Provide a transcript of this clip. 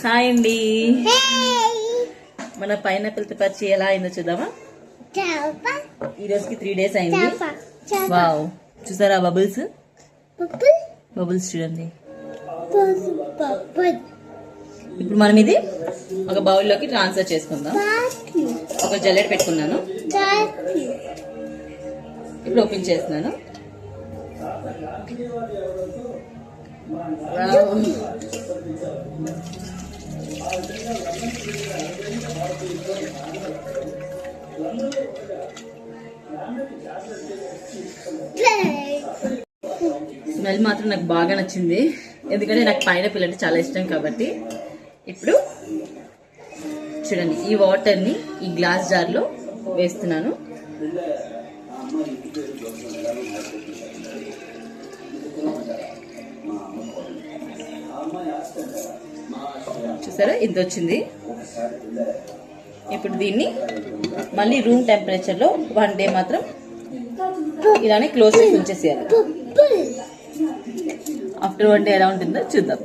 Hi అండి. మన pineapple తో పచ్చి ఎలా అయిందో చూద్దామా. ఈ రోజుకి 3 days అయింది. వావ్, చూసారా బబుల్స్ బబుల్స్ చూడండి. ఇప్పుడు మనం ఇది ఒక బౌల్లోకి ట్రాన్స్ఫర్ చేసుకుందాం. ఒక జల్లెడ పెట్టుకున్నాను, ఇప్పుడు ఓపెన్ చేస్తున్నాను. స్మెల్ మాత్రం నాకు బాగా నచ్చింది, ఎందుకంటే నాకు పైనాపిల్ అంటే చాలా ఇష్టం కాబట్టి. ఇప్పుడు చూడండి, ఈ వాటర్ని ఈ గ్లాస్ జార్లో వేస్తున్నాను. చూసారా, ఇంత వచ్చింది. ఇప్పుడు దీన్ని మళ్ళీ రూమ్ టెంపరేచర్లో 1 day మాత్రం ఇలానే క్లోజ్ చేసి ఉంచేసేయాలి. ఆఫ్టర్ 1 day ఎలా ఉంటుందో చూద్దాం.